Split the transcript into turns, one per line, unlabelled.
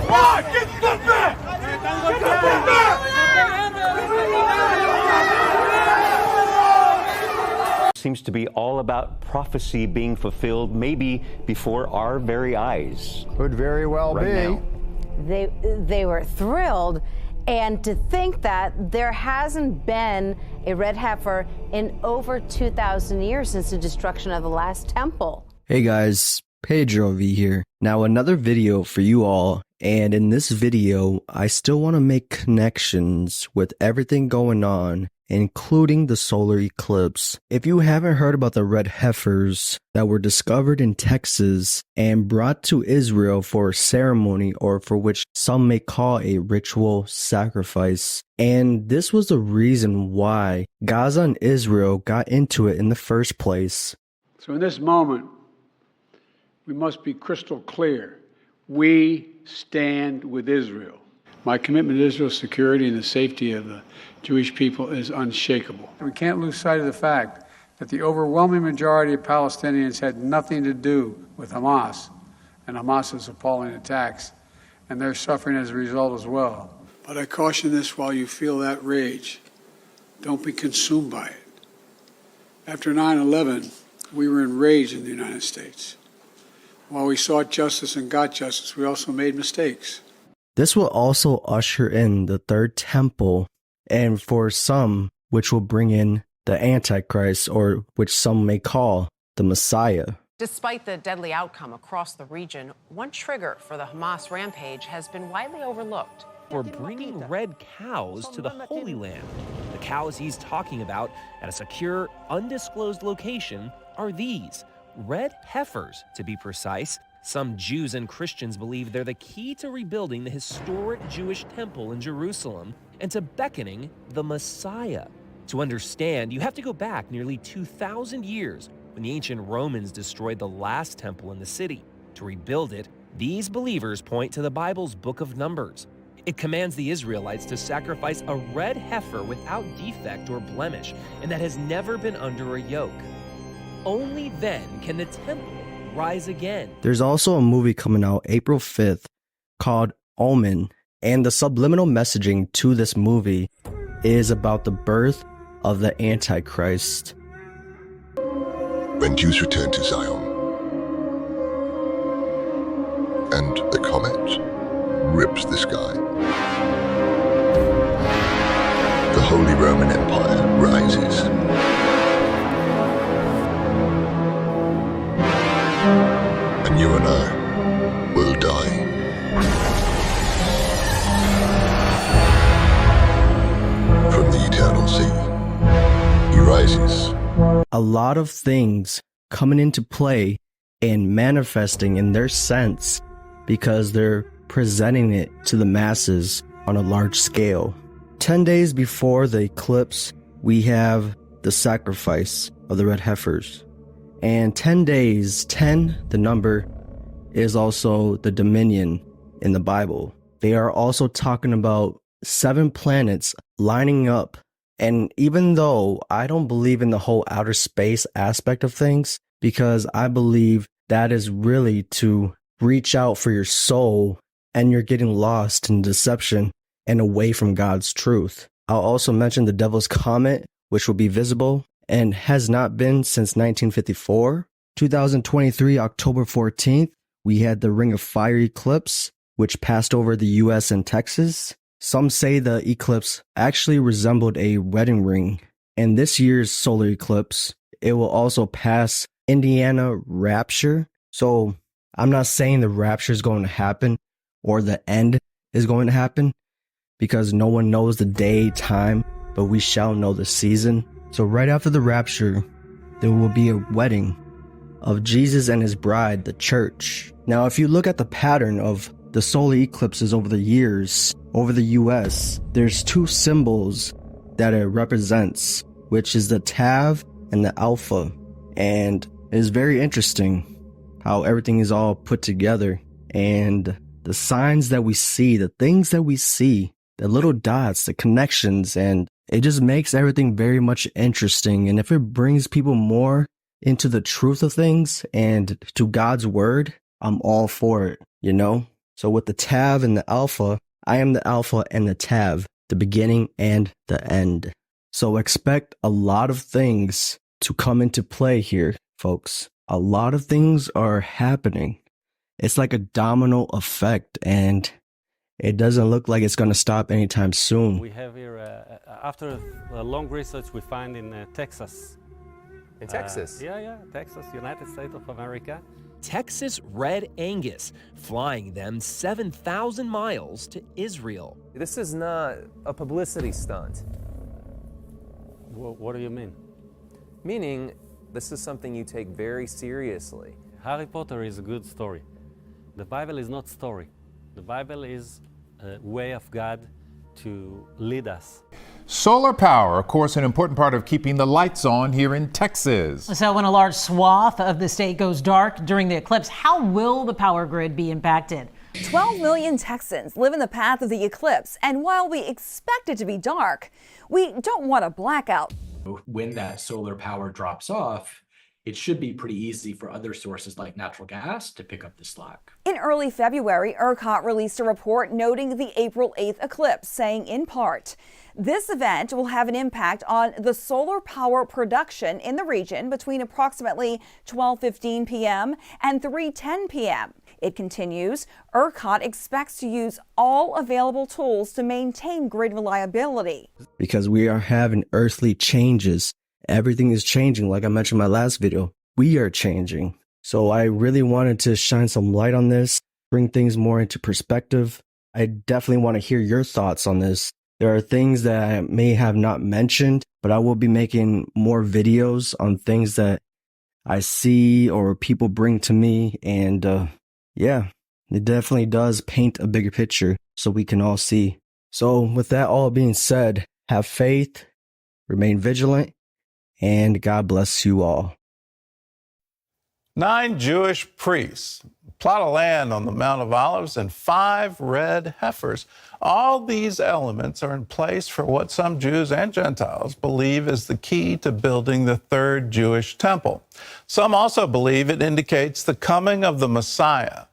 on, get them back! Get them back!
Seems to be all about prophecy being fulfilled, maybe before our very eyes.
Could very well
right
be.
Now.
They were thrilled, and to think that there hasn't been a red heifer in over 2,000 years since the destruction of the last temple.
Hey guys, PayDroV here. Now another video for you all, and in this video I still want to make connections with everything going on, including the solar eclipse. If you haven't heard about the red heifers that were discovered in Texas and brought to Israel for a ceremony, or for which some may call a ritual sacrifice, and this was the reason why Gaza and Israel got into it in the first place.
So in this moment, we must be crystal clear. We stand with Israel. My commitment to Israel's security and the safety of the Jewish people is unshakable. We can't lose sight of the fact that the overwhelming majority of Palestinians had nothing to do with Hamas and Hamas's appalling attacks, and they're suffering as a result as well. But I caution this: while you feel that rage, don't be consumed by it. After 9/11, we were enraged in the United States. While we sought justice and got justice, we also made mistakes.
This will also usher in the third temple, and for some, which will bring in the Antichrist, or which some may call the Messiah.
Despite the deadly outcome across the region, one trigger for the Hamas rampage has been widely overlooked.
We're bringing red cows to the Holy Land. The cows he's talking about at a secure, undisclosed location are these, red heifers to be precise. Some Jews and Christians believe they're the key to rebuilding the historic Jewish temple in Jerusalem and to beckoning the Messiah. To understand, you have to go back nearly 2,000 years when the ancient Romans destroyed the last temple in the city. To rebuild it, these believers point to the Bible's book of Numbers. It commands the Israelites to sacrifice a red heifer without defect or blemish, and that has never been under a yoke. Only then can the temple rise again.
There's also a movie coming out April 5th called Omen, and the subliminal messaging to this movie is about the birth of the Antichrist.
When Jews return to Zion, and the comet rips the sky, the Holy Roman Empire rises. And you and I will die. From the eternal sea, he rises.
A lot of things coming into play and manifesting in their sense because they're presenting it to the masses on a large scale. 10 days before the eclipse, we have the sacrifice of the red heifers. And 10 days, 10, the number, is also the dominion in the Bible. They are also talking about 7 planets lining up. And even though I don't believe in the whole outer space aspect of things, because I believe that is really to reach out for your soul and you're getting lost in deception and away from God's truth. I'll also mention the Devil's Comet, which will be visible and has not been since 1954. 2023, October 14th, we had the Ring of Fire eclipse, which passed over the US and Texas. Some say the eclipse actually resembled a wedding ring. And this year's solar eclipse, it will also pass Indiana rapture. So I'm not saying the rapture is going to happen or the end is going to happen, because no one knows the day, time, but we shall know the season. So right after the rapture, there will be a wedding of Jesus and his bride, the church. Now, if you look at the pattern of the solar eclipses over the years, over the US, there's 2 symbols that it represents, which is the Tav and the Alpha. And it's very interesting how everything is all put together. And the signs that we see, the things that we see, the little dots, the connections, and it just makes everything very much interesting. And if it brings people more into the truth of things and to God's word, I'm all for it, you know? So with the Tav and the Alpha, I am the Alpha and the Tav, the beginning and the end. So expect a lot of things to come into play here, folks. A lot of things are happening. It's like a domino effect, and it doesn't look like it's going to stop anytime soon.
We have here, after a long research, we find in Texas.
In Texas?
Yeah, Texas, United States of America.
Texas Red Angus, flying them 7,000 miles to Israel.
This is not a publicity stunt.
What do you mean?
Meaning, this is something you take very seriously.
Harry Potter is a good story. The Bible is not story. The Bible is a way of God to lead us.
Solar power, of course, an important part of keeping the lights on here in Texas.
So when a large swath of the state goes dark during the eclipse, how will the power grid be impacted?
12 million Texans live in the path of the eclipse, and while we expect it to be dark, we don't want a blackout.
When that solar power drops off, it should be pretty easy for other sources like natural gas to pick up the slack.
In early February, ERCOT released a report noting the April 8th eclipse, saying in part, this event will have an impact on the solar power production in the region between approximately 12:15 p.m. and 3:10 p.m. It continues, ERCOT expects to use all available tools to maintain grid reliability.
Because we are having earthly changes. Everything is changing. Like I mentioned in my last video, we are changing. So I really wanted to shine some light on this, bring things more into perspective. I definitely want to hear your thoughts on this. There are things that I may have not mentioned, but I will be making more videos on things that I see or people bring to me. And yeah, it definitely does paint a bigger picture so we can all see. So with that all being said, have faith, remain vigilant, and God bless you all.
9 Jewish priests, a plot of land on the Mount of Olives, and 5 red heifers. All these elements are in place for what some Jews and Gentiles believe is the key to building the third Jewish temple. Some also believe it indicates the coming of the Messiah.